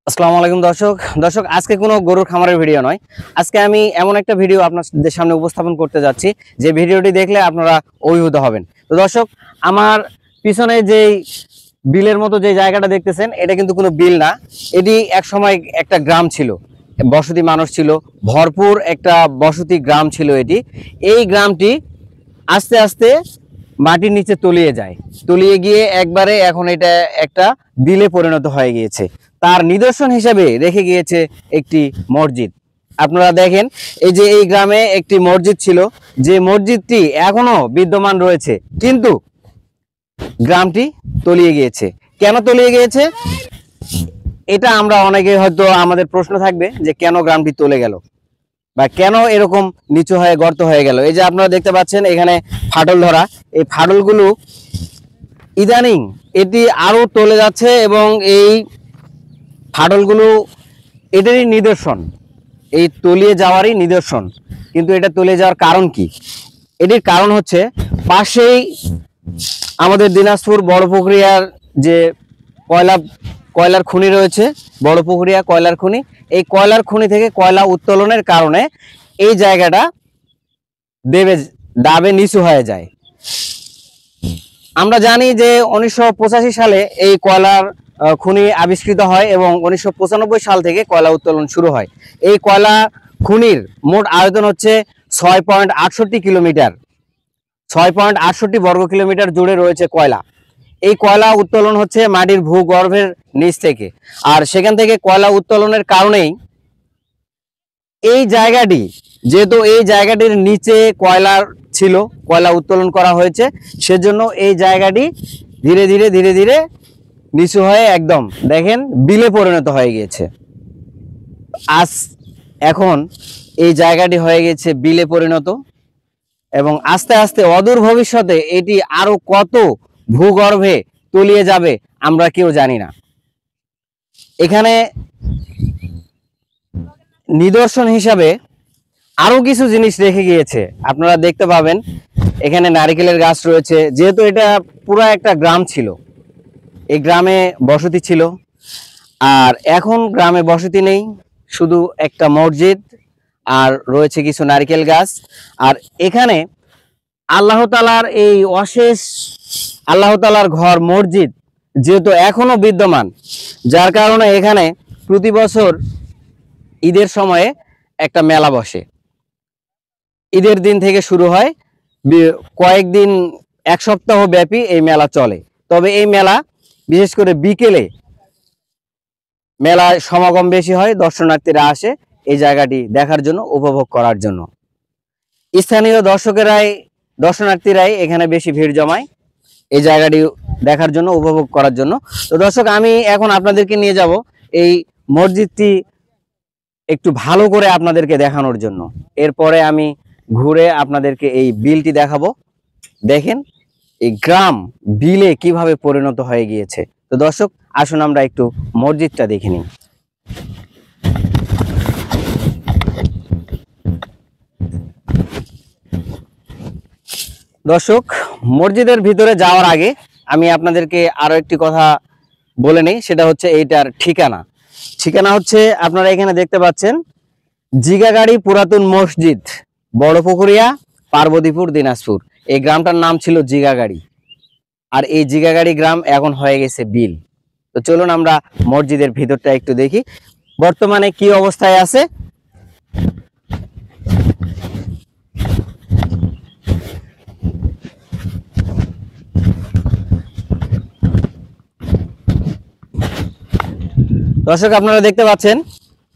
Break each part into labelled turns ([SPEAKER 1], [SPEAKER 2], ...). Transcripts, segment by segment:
[SPEAKER 1] আসসালামু আলাইকুম দর্শক আজকে কোনো গরুর খামারের ভিডিও নয়। আজকে আমি এমন একটা ভিডিও আপনাদের সামনে উপস্থাপন করতে যাচ্ছি যে ভিডিওটি দেখলে আপনারা অভিভূত হবেন। তো দর্শক, আমার পিছনে যেই বিলের মতো যে জায়গাটা দেখতেছেন, এটা কিন্তু কোনো বিল না। এটি এক সময় একটা গ্রাম ছিল, বসতি মানুষ ছিল, ভরপুর একটা বসতি গ্রাম ছিল এটি। এই গ্রামটি আস্তে আস্তে মাটির নিচে তলিয়ে যায়, তলিয়ে গিয়ে একবারে এখন এটা একটা বিলে পরিণত হয়ে গিয়েছে। তার নিদর্শন হিসেবে রেখে গিয়েছে একটি মসজিদ। আপনারা দেখেন, এই যে এই গ্রামে একটি মসজিদ ছিল, যে মসজিদটি এখনো বিদ্যমান রয়েছে, কিন্তু গ্রামটি তলিয়ে গিয়েছে। কেন তলিয়ে গিয়েছে এটা আমরা অনেকে হয়তো আমাদের প্রশ্ন থাকবে যে কেন গ্রামটি তলে গেল বা কেন এরকম নিচু হয়ে গর্ত হয়ে গেল। এই যে আপনারা দেখতে পাচ্ছেন এখানে ফাটল ধরা, এই ফাটলগুলো ইদানিং এটি আরো তলে যাচ্ছে এবং এই ফাটলগুলো এটারই নিদর্শন, এই তলিয়ে যাওয়ারই নিদর্শন। কিন্তু এটা তলিয়ে যাওয়ার কারণ কি? এটির কারণ হচ্ছে পাশেই আমাদের দিনাজপুর বড়পুকুরিয়ার যে কয়লার খনি রয়েছে, বড়পুকুরিয়া কয়লার খনি। এই কয়লার খনি থেকে কয়লা উত্তোলনের কারণে এই জায়গাটা ডাবে নিচু হয়ে যায়। আমরা জানি যে 1985 সালে এই কয়লার খনি আবিষ্কৃত হয় এবং 1995 সাল থেকে কয়লা উত্তোলন শুরু হয়। এই কয়লা খনির মোট আয়তন হচ্ছে 6.68 কিলোমিটার, 6.68 বর্গ কিলোমিটার জুড়ে রয়েছে কয়লা। এই কয়লা উত্তোলন হচ্ছে মাটির ভূগর্ভের নিচ থেকে, আর সেখান থেকে কয়লা উত্তোলনের কারণেই এই জায়গাটি, যেহেতু এই জায়গাটির নিচে কয়লার ছিল, কয়লা উত্তোলন করা হয়েছে, সেজন্য এই জায়গাটি ধীরে ধীরে ধীরে ধীরে নিচু হয়ে একদম দেখেন বিলে পরিণত হয়ে গিয়েছে। এখন এই জায়গাটি হয়ে গেছে বিলে পরিণত এবং আস্তে আস্তে অদূর ভবিষ্যতে এটি আরো কত ভূগর্ভে তলিয়ে যাবে আমরা কেউ জানি না। এখানে নিদর্শন হিসাবে আরো কিছু জিনিস রেখে গিয়েছে, আপনারা দেখতে পাবেন। এখানে নারিকেলের গাছ রয়েছে, যেহেতু এটা পুরো একটা গ্রাম ছিল, এই গ্রামে বসতি ছিল। আর এখন গ্রামে বসতি নেই, শুধু একটা মসজিদ আর রয়েছে কিছু নারিকেল গাছ। আর এখানে আল্লাহ তাআলার এই অশেষ আল্লাহ তাআলার ঘর মসজিদ যেহেতু এখনো বিদ্যমান, যার কারণে এখানে প্রতি বছর ঈদের সময়ে একটা মেলা বসে। ঈদের দিন থেকে শুরু হয়, কয়েকদিন, এক সপ্তাহ ব্যাপী এই মেলা চলে। তবে এই মেলা বিশেষ করে বিকেলে মেলায় সমাগম বেশি হয়, দর্শনার্থীরা আসে এই জায়গাটি দেখার জন্য, উপভোগ করার জন্য। স্থানীয় দর্শনার্থীরাই এখানে বেশি ভিড় জমায় এই জায়গাটি দেখার জন্য, উপভোগ করার জন্য। তো দর্শক, আমি এখন আপনাদেরকে নিয়ে যাব এই মসজিদটি একটু ভালো করে আপনাদেরকে দেখানোর জন্য। এরপরে আমি ঘুরে আপনাদেরকে এই বিলটি দেখাবো। দেখেন এই গ্রাম বিলে কিভাবে পরিণত হয়ে গিয়েছে। তো দর্শক, আসুন আমরা একটু মসজিদটা দেখে নিই। দর্শক, মসজিদের ভিতরে যাওয়ার আগে আমি আপনাদেরকে আরো একটি কথা বলে নেই, সেটা হচ্ছে এইটার ঠিকানা হচ্ছে, আপনারা এখানে দেখতে পাচ্ছেন, জিগাগাড়ি পুরাতন মসজিদ, বড়পুকুরিয়া, পার্বতীপুর, দিনাজপুর। এই গ্রামটার নাম ছিল জিগাগাড়ি, আর এই জিগাগাড়ি গ্রাম এখন হয়ে গেছে বিল। তো চলুন আমরা মসজিদের ভিতরটা একটু দেখি বর্তমানে কি অবস্থায় আছে। দর্শক, আপনারা দেখতে পাচ্ছেন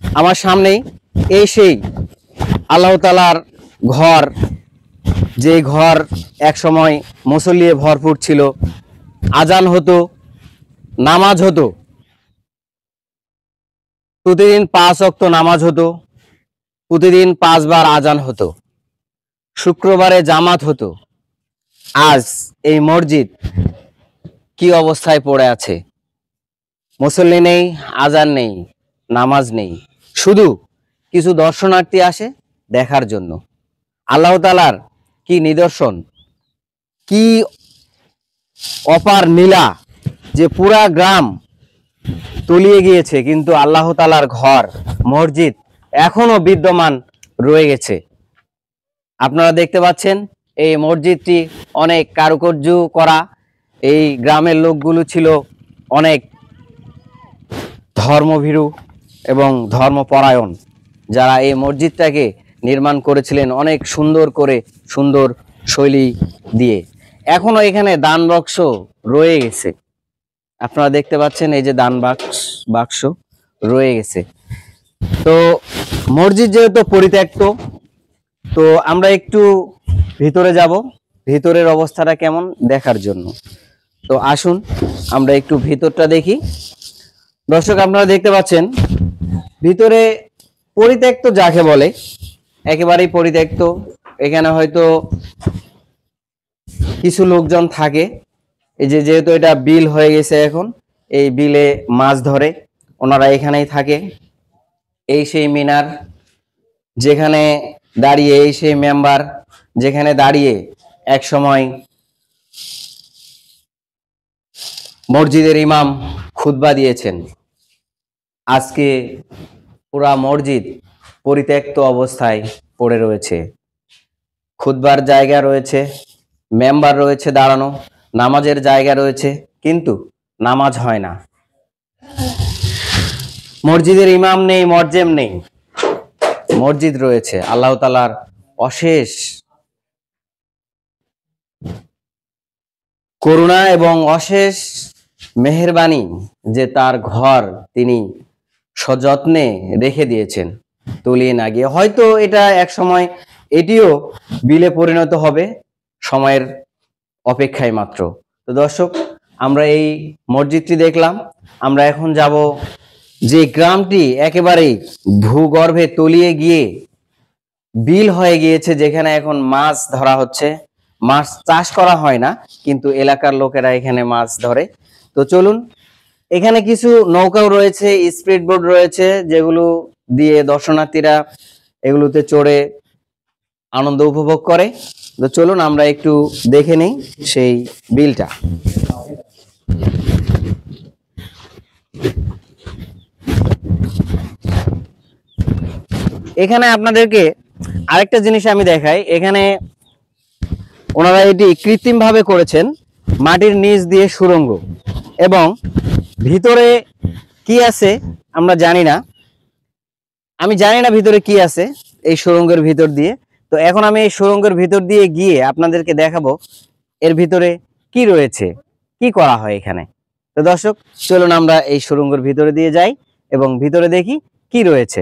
[SPEAKER 1] আমার সামনেই এই সেই আল্লাহ তাআলার ঘর, যে ঘর এক সময় মুসল্লিয়ে ভরপুর ছিল, আজান হতো, নামাজ হতো, প্রতিদিন 5 ওয়াক্ত নামাজ হতো, প্রতিদিন 5 বার আজান হতো, শুক্রবারে জামাত হতো। আজ এই মসজিদ কি অবস্থায় পড়ে আছে? মুসল্লি নেই, আজান নেই, নামাজ নেই, শুধু কিছু দর্শনার্থী আসে দেখার জন্য। আল্লাহ তাআলার কি নিদর্শন, কি অপার নীলা, যে পুরা গ্রাম তলিয়ে গিয়েছে, কিন্তু আল্লাহ তাআলার ঘর মসজিদ এখনো বিদ্যমান রয়ে গেছে। আপনারা দেখতে পাচ্ছেন এই মসজিদটি অনেক কারুকার্য করা। এই গ্রামের লোকগুলো ছিল অনেক ধর্মভীরু এবং ধর্মপরায়ণ, যারা এই মসজিদটাকে নির্মাণ করেছিলেন অনেক সুন্দর করে, সুন্দর শৈলী দিয়ে। এখনো এখানে দান বাক্স রয়ে গেছে, আপনারা দেখতে পাচ্ছেন এই যে দান বাক্স রয়ে গেছে। তো মসজিদ যেহেতু পরিত্যক্ত, তো আমরা একটু ভিতরে যাব ভিতরের অবস্থাটা কেমন দেখার জন্য। তো আসুন আমরা একটু ভিতরটা দেখি। দর্শক আপনারা দেখতে পাচ্ছেন ভিতরে পরিত্যক্ত যাকে বলে, একেবারেই পরিত্যক্ত। এখানে হয়তো কিছু লোকজন থাকে, এই যে যেহেতু এটা বিল হয়ে গেছে, এখন এই বিলে মাছ ধরে, ওনারা এখানেই থাকে। এই সেই মিনার যেখানে দাঁড়িয়ে, এই সেই মেম্বার যেখানে দাঁড়িয়ে এক সময় মসজিদের ইমাম খুতবা দিয়েছেন। আজকে পুরা মসজিদ পরিত্যক্ত অবস্থায় পড়ে রয়েছে। খুতবার জায়গা রয়েছে, মেম্বার রয়েছে দাঁড়ানো, নামাজের জায়গা রয়েছে, কিন্তু নামাজ হয় না। মসজিদের ইমাম নেই, মরজেম নেই, মসজিদ রয়েছে। আল্লাহ তাআলার অশেষ করুণা এবং অশেষ মেহেরবানি যে তার ঘর তিনি সযত্নে রেখে দিয়েছেন, তলিয়ে না গিয়ে। হয়তো এটা এক সময় এটিও বিলে পরিণত হবে, সময়ের অপেক্ষায় মাত্র। তো দর্শক আমরা এই মসজিদটি দেখলাম। আমরা এখন যাব যে গ্রামটি একেবারেই ভূগর্ভে তলিয়ে গিয়ে বিল হয়ে গিয়েছে, যেখানে এখন মাছ ধরা হচ্ছে। মাছ চাষ করা হয় না, কিন্তু এলাকার লোকেরা এখানে মাছ ধরে। তো চলুন, এখানে কিছু নৌকাও রয়েছে, স্পিড বোট রয়েছে, যেগুলো দিয়ে দর্শনার্থীরা এগুলোতে চড়ে আনন্দ উপভোগ করে। তো চলুন আমরা একটু দেখে নেই সেই বিলটা। এখানে আপনাদেরকে আরেকটা জিনিস আমি দেখাই। এখানে ওনারা এটি কৃত্রিম ভাবে করেছেন, মাটির নিচ দিয়ে সুড়ঙ্গ, এবং ভিতরে কি আছে আমরা জানি না। আমি জানি না ভিতরে কি আছে এই সুড়ঙ্গের ভিতর দিয়ে। তো এখন আমি এই সুড়ঙ্গের ভিতর দিয়ে গিয়ে আপনাদেরকে দেখাবো এর ভিতরে কি রয়েছে, কি করা হয় এখানে। তো দর্শক চলুন আমরা এই সুড়ঙ্গের ভিতরে দিয়ে যাই এবং ভিতরে দেখি কি রয়েছে।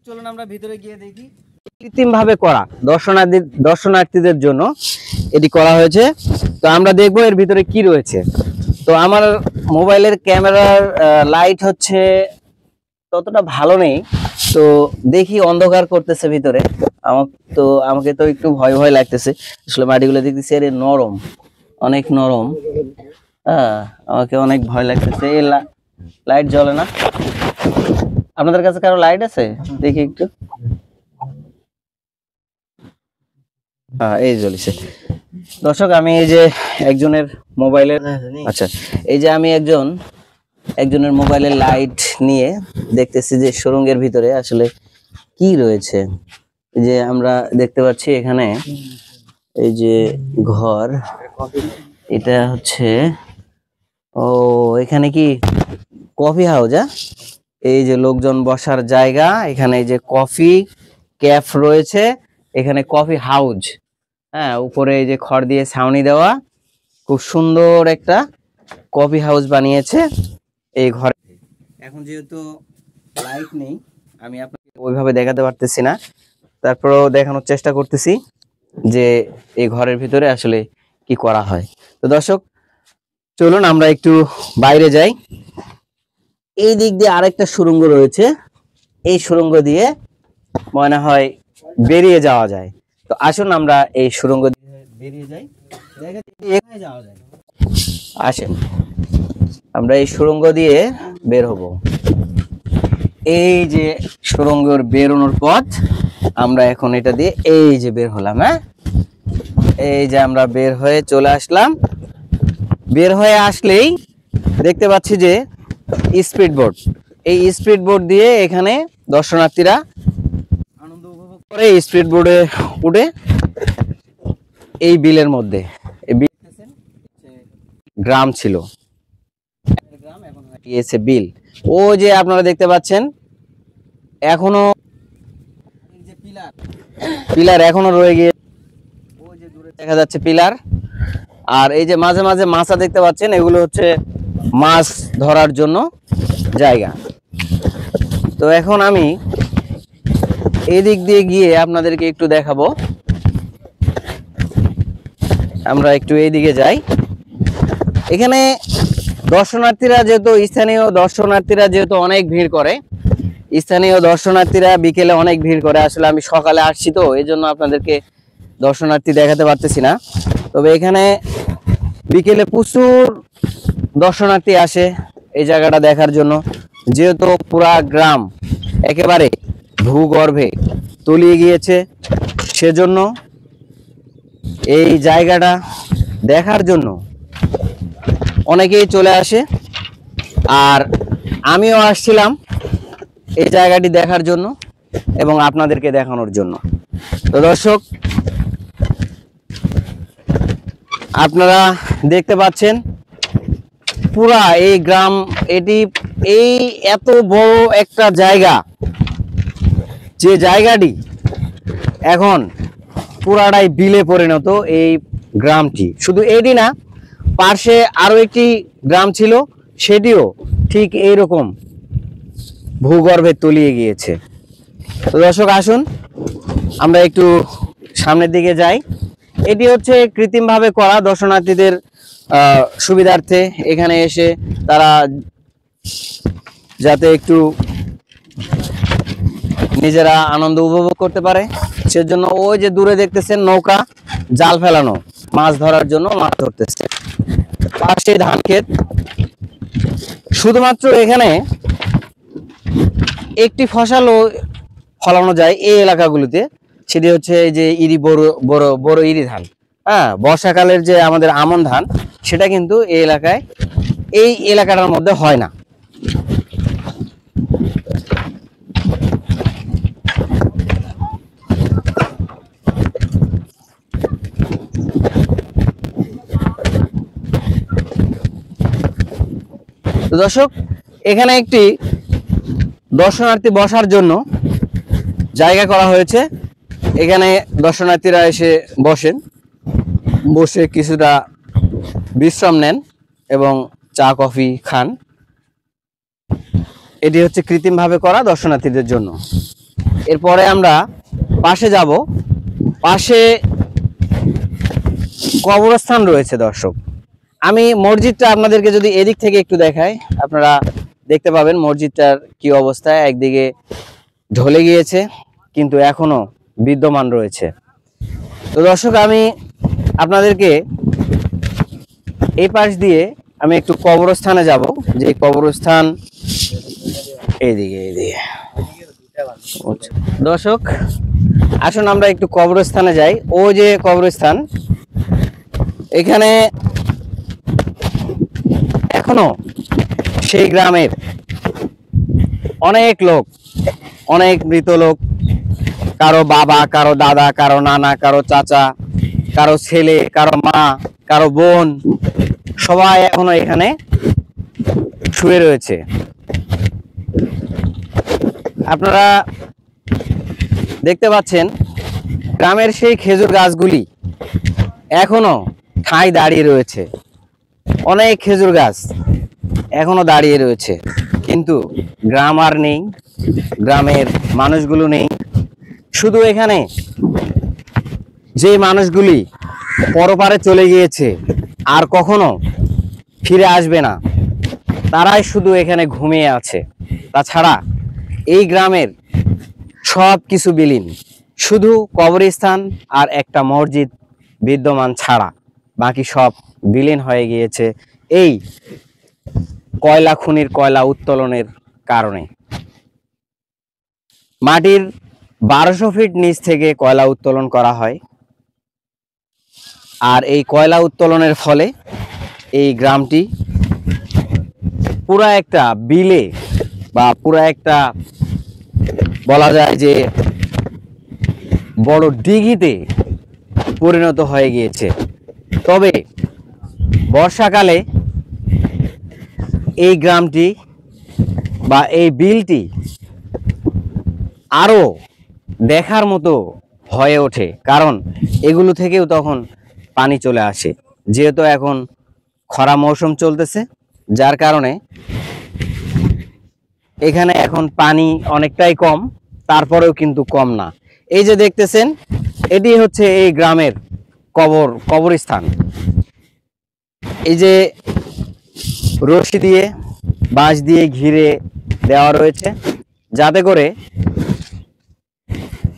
[SPEAKER 1] চলুন আমরা ভিতরে গিয়ে দেখি। কৃত্রিম ভাবে করা, দর্শনার্থীদের জন্য এটি করা হয়েছে। তো আমরা দেখবো এর ভিতরে কি রয়েছে। তো আমার মোবাইলের ক্যামেরার লাইট হচ্ছে ততটা ভালো নেই, তো দেখি অন্ধকার করতেছে ভিতরে। আমাকে তো একটু ভয় ভয় লাগতেছে। আসলে মাটিগুলো দেখতেছি আরে নরম, অনেক নরম। হ্যাঁ, আমাকে অনেক ভয় লাগতেছে। এই লাইট জ্বলে না। আপনাদের কাছে কারো লাইট আছে? দেখি একটু। হ্যাঁ, এই জ্বলিছে। দর্শক আমি এই যে একজনের মোবাইলের, আচ্ছা, এই যে আমি একজনের মোবাইলের লাইট নিয়ে দেখতেছি যে সুড়ঙ্গের ভিতরে আসলে কি রয়েছে। এই যে আমরা দেখতে পাচ্ছি এখানে এই যে ঘর, এটা হচ্ছে, ও এখানে কি কফি হাউস? এই যে লোকজন বসার জায়গা, এখানে এই যে কফি ক্যাফ রয়েছে, এখানে কফি হাউস। হ্যাঁ, উপরে এই যে খড় দিয়ে ছাউনি দেওয়া, খুব সুন্দর একটা কফি হাউস বানিয়েছে এই ঘরে। এখন যেহেতু লাইট নেই, আমি আপনাকে ওইভাবে দেখাতে পারতেছি না, তারপরেও দেখানোর চেষ্টা করতেছি যে এই ঘরের ভিতরে আসলে কি করা হয়। তো দর্শক চলুন আমরা একটু বাইরে যাই। এই দিক দিয়ে আরেকটা সুড়ঙ্গ রয়েছে, এই সুড়ঙ্গ দিয়ে মনে হয় বেরিয়ে যাওয়া যায়। তো আসুন আমরা এই সুড়ঙ্গ দিয়ে বেরিয়ে যাই, এখানে যাওয়া যায়। আসেন আমরা এই সুড়ঙ্গ দিয়ে বের হব। এই যে সুড়ঙ্গের বেরোনোর পথ, আমরা এখন এটা দিয়ে এই যে বের হলাম। হ্যাঁ, এই যে আমরা বের হয়ে চলে আসলাম। বের হয়ে আসলেই দেখতে পাচ্ছি যে স্পিড বোট। এই স্পিড বোট দিয়ে এখানে দর্শনার্থীরা আনন্দ উপভোগ করে স্পিড বোটে উঠে এই বিলের মধ্যে। এই বিল গ্রাম ছিল, গ্রাম এখন হয়ে গিয়েছে বিল। ও যে আপনারা দেখতে পাচ্ছেন এখনো যে পিলার, পিলার এখনো রয়ে গিয়ে, ওই যে দূরে দেখা যাচ্ছে পিলার। আর এই যে মাঝে মাঝে মাছা দেখতে পাচ্ছেন, এগুলো হচ্ছে মাছ ধরার জন্য জায়গা। তো এখন আমি এই দিক দিয়ে গিয়ে আপনাদেরকে একটু দেখাবো। আমরা একটু এই দিকে যাই। এখানে দর্শনার্থীরা যেহেতু, স্থানীয় দর্শনার্থীরা যেহেতু অনেক ভিড় করে, স্থানীয় দর্শনার্থীরা বিকেলে অনেক ভিড় করে। আসলে আমি সকালে আসছি তো এই জন্য আপনাদেরকে দর্শনার্থী দেখাতে পারতেছি না। তবে এখানে বিকেলে প্রচুর দর্শনার্থী আসে এই জায়গাটা দেখার জন্য, যেহেতু পুরা গ্রাম একেবারে ভূগর্ভে তলিয়ে গিয়েছে, সেজন্য এই জায়গাটা দেখার জন্য অনেকেই চলে আসে। আর আমিও আসছিলাম এই জায়গাটি দেখার জন্য এবং আপনাদেরকে দেখানোর জন্য। তো দর্শক, আপনারা দেখতে পাচ্ছেন পুরা এই গ্রাম, এটি এই এত বড় একটা জায়গা, যে জায়গাটি এখন পুরাটাই বিলে পরিণত। এই গ্রামটি শুধু এটি না, পাশে আরো একটি গ্রাম ছিল, সেটিও ঠিক এইরকম ভূগর্ভে তলিয়ে গিয়েছে। তো দর্শক আসুন আমরা একটু সামনের দিকে যাই। এটি হচ্ছে কৃত্রিমভাবে করা, দর্শনার্থীদের সুবিধার্থে এখানে এসে তারা যাতে একটু নিজেরা আনন্দ উপভোগ করতে পারে, সেজন্য ওই যে দূরে দেখতেছেন নৌকা, জাল ফেলানো, মাছ ধরার জন্য মাছ ধরতেছে। পাশে ধান ক্ষেত। শুধুমাত্র এখানে একটি ফসলও ফলানো যায় এই এলাকাগুলিতে, সেটি হচ্ছে এই যে ইরি, বড় বড় বড় ইরি ধান। হ্যাঁ, বর্ষাকালের যে আমাদের আমন ধান, সেটা কিন্তু এই এলাকায়, এই এলাকাটার মধ্যে হয় না। তো দর্শক, এখানে একটি দর্শনার্থী বসার জন্য জায়গা করা হয়েছে। এখানে দর্শনার্থীরা এসে বসেন, বসে কিছুটা বিশ্রাম নেন এবং চা কফি খান। এটি হচ্ছে কৃত্রিমভাবে করা দর্শনার্থীদের জন্য। এরপরে আমরা পাশে যাব। পাশে কবরস্থান রয়েছে। দর্শক, আমি মসজিদটা আপনাদেরকে যদি এদিক থেকে একটু দেখাই, আপনারা দেখতে পাবেন মসজিদটার কি অবস্থায়। একদিকে ঢলে গিয়েছে কিন্তু এখনো বিদ্যমান রয়েছে। তো দর্শক, আমি আপনাদেরকে এই পাশ দিয়ে আমি একটু কবরস্থানে যাব, যে কবরস্থান এইদিকে। দর্শক আসুন আমরা একটু কবরস্থানে যাই। ও যে কবরস্থান, এখানে এখনো সেই গ্রামের অনেক লোক, অনেক মৃত লোক, কারো বাবা, কারো দাদা, কারো নানা, কারো চাচা, কারো ছেলে, কারো মা, কারো বোন, সবাই এখনো এখানে শুয়ে রয়েছে। আপনারা দেখতে পাচ্ছেন গ্রামের সেই খেজুর গাছগুলি এখনো ঠাঁই দাঁড়িয়ে রয়েছে। অনেক খেজুর গাছ এখনো দাঁড়িয়ে রয়েছে, কিন্তু গ্রাম আর নেই, গ্রামের মানুষগুলো নেই। শুধু এখানে যে মানুষগুলি পরপারে চলে গিয়েছে, আর কখনো ফিরে আসবে না, তারাই শুধু এখানে ঘুমিয়ে আছে। তাছাড়া এই গ্রামের সব কিছু বিলীন, শুধু কবরস্থান আর একটা মসজিদ বিদ্যমান ছাড়া বাকি সব বিলীন হয়ে গিয়েছে এই কয়লা খনির কয়লা উত্তোলনের কারণে। মাটির 1200 ফিট নিচ থেকে কয়লা উত্তোলন করা হয়, আর এই কয়লা উত্তোলনের ফলে এই গ্রামটি পুরা একটা বিলে বা পুরা একটা বলা যায় যে বড় দিঘিতে পরিণত হয়ে গিয়েছে। তবে বর্ষাকালে এই গ্রামটি বা এই বিলটি আরো দেখার মতো হয়ে ওঠে, কারণ এগুলো থেকেও তখন পানি চলে আসে। যেহেতু এখন খরা মৌসুম চলতেছে, যার কারণে এখানে এখন পানি অনেকটাই কম, তারপরেও কিন্তু কম না। এই যে দেখতেছেন, এটি হচ্ছে এই গ্রামের কবরস্থান। এই যে রশি দিয়ে বাঁশ দিয়ে ঘিরে দেওয়া রয়েছে, যাতে করে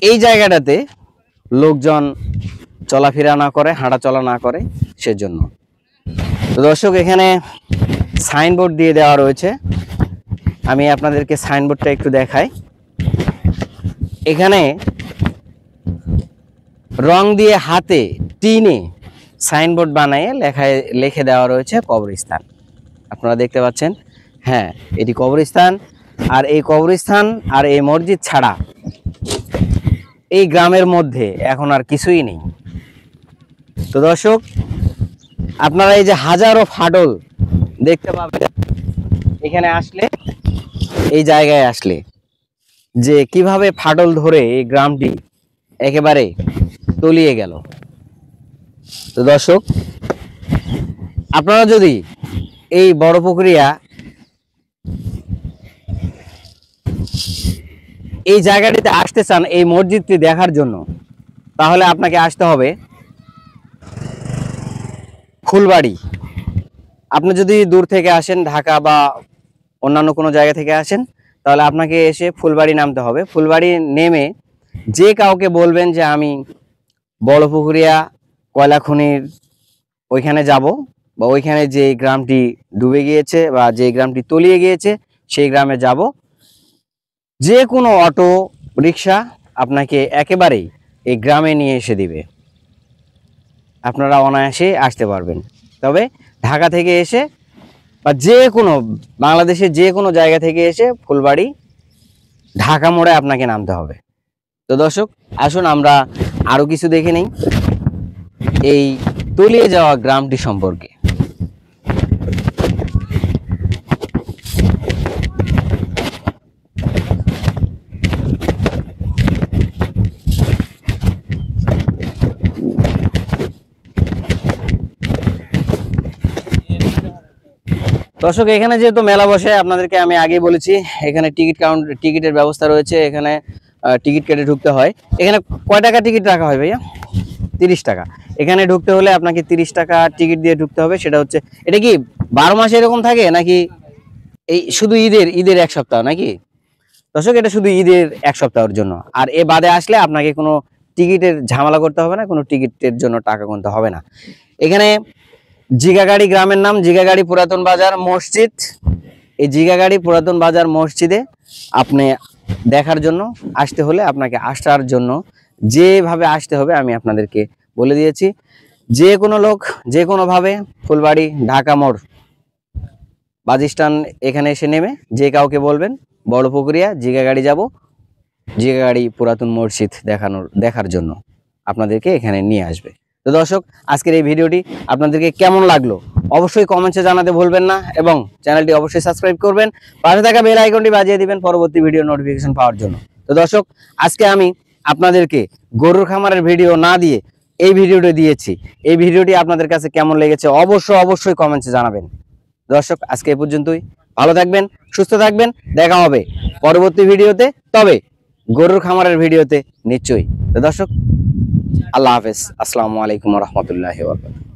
[SPEAKER 1] এই জায়গাটাতে লোকজন চলাফেরা না করে, হাঁটা চলা না করে, সেজন্য। তো দর্শক, এখানে সাইনবোর্ড দিয়ে দেওয়া রয়েছে। আমি আপনাদেরকে সাইনবোর্ডটা একটু দেখাই। এখানে রং দিয়ে হাতে টিনে সাইনবোর্ড বানিয়ে লিখে দেওয়া রয়েছে কবরস্থান। আপনারা দেখতে পাচ্ছেন, হ্যাঁ, এটি কবরস্থান। আর এই কবরস্থান আর এই মসজিদ ছাড়া এই গ্রামের মধ্যে এখন আর কিছুই নেই। তো দর্শক, আপনারা এই যে হাজারো ফাটল দেখতে পাবেন এখানে আসলে, এই জায়গায় আসলে, যে কিভাবে ফাটল ধরে এই গ্রামটি একেবারে তলিয়ে গেল। তো দর্শক, আপনারা যদি এই বড়পুকুরিয়া এই জায়গাটিতে আসতে চান এই মসজিদটি দেখার জন্য, তাহলে আপনাকে আসতে হবে ফুলবাড়ি। আপনি যদি দূর থেকে আসেন, ঢাকা বা অন্যান্য কোনো জায়গা থেকে আসেন, তাহলে আপনাকে এসে ফুলবাড়ি নামতে হবে। ফুলবাড়ি নেমে যে কাউকে বলবেন যে আমি বড়পুকুরিয়া কয়লা খনির ওইখানে যাব, বা ওইখানে যে গ্রামটি ডুবে গিয়েছে বা যে গ্রামটি তলিয়ে গিয়েছে সেই গ্রামে যাব, যে কোনো অটো রিক্সা আপনাকে একেবারেই এই গ্রামে নিয়ে এসে দিবে। আপনারা অনায়াসে আসতে পারবেন। তবে ঢাকা থেকে এসে বা যে কোনো বাংলাদেশের যে কোনো জায়গা থেকে এসে ফুলবাড়ি ঢাকা মোড়ে আপনাকে নামতে হবে। তো দর্শক, আসুন আমরা আরো কিছু দেখে নেই এই তলিয়ে যাওয়া গ্রামটি সম্পর্কে। দর্শক, এখানে যেহেতু মেলা বসে, আপনাদেরকে আমি আগেই বলেছি, এখানে টিকিটের ব্যবস্থা রয়েছে। এখানে টিকিট কেটে ঢুকতে হয়। এখানে কয় টাকা টিকিট রাখা হয় ভাইয়া? 30 টাকা। এখানে ঢুকতে হলে আপনাকে 30 টাকা টিকিট দিয়ে ঢুকতে হবে। সেটা হচ্ছে, এটা কি 12 মাসে এরকম থাকে নাকি এই শুধু ঈদের এক সপ্তাহ নাকি? দর্শক, এটা শুধু ঈদের এক সপ্তাহের জন্য। আর এ বাদে আসলে আপনাকে কোনো টিকিটের ঝামেলা করতে হবে না, কোনো টিকিটের জন্য টাকা গুনতে হবে না। এখানে জিগাগাড়ি গ্রামের নাম, জিগাগাড়ি পুরাতন বাজার মসজিদ। এই জিগাগাড়ি পুরাতন বাজার মসজিদে আপনি দেখার জন্য আসতে হলে আপনাকে আসার জন্য যেভাবে আসতে হবে আমি আপনাদেরকে বলে দিয়েছি। যে কোনো লোক যে কোনোভাবে ফুলবাড়ি ঢাকা মোড় বাস স্ট্যান্ড এখানে এসে নেমে যে কাউকে বলবেন বড়পুকুরিয়া জিগাগাড়ি যাব, জিগাগাড়ি পুরাতন মসজিদ দেখার জন্য আপনাদেরকে এখানে নিয়ে আসবে। তো দর্শক, আজকের এই ভিডিওটি আপনাদেরকে কেমন লাগলো অবশ্যই কমেন্টসে জানাতে ভুলবেন না, এবং চ্যানেলটি অবশ্যই সাবস্ক্রাইব করবেন। পাশে থাকা বেল আইকনটি বাজিয়ে দিবেন পরবর্তী ভিডিও নোটিফিকেশন পাওয়ার জন্য। তো দর্শক, আজকে আমি আপনাদেরকে গরুর খামারের ভিডিও না দিয়ে এই ভিডিওটি দিয়েছি। এই ভিডিওটি আপনাদের কাছে কেমন লেগেছে অবশ্যই কমেন্টসে জানাবেন। দর্শক, আজকে এই পর্যন্তই। ভালো থাকবেন, সুস্থ থাকবেন। দেখা হবে পরবর্তী ভিডিওতে, তবে গরুর খামারের ভিডিওতে নিশ্চয়ই। তো দর্শক, আল্লাহ হাফেজ। আসসালামু আলাইকুম ওয়া রাহমাতুল্লাহি ওয়া বারাকাতুহু।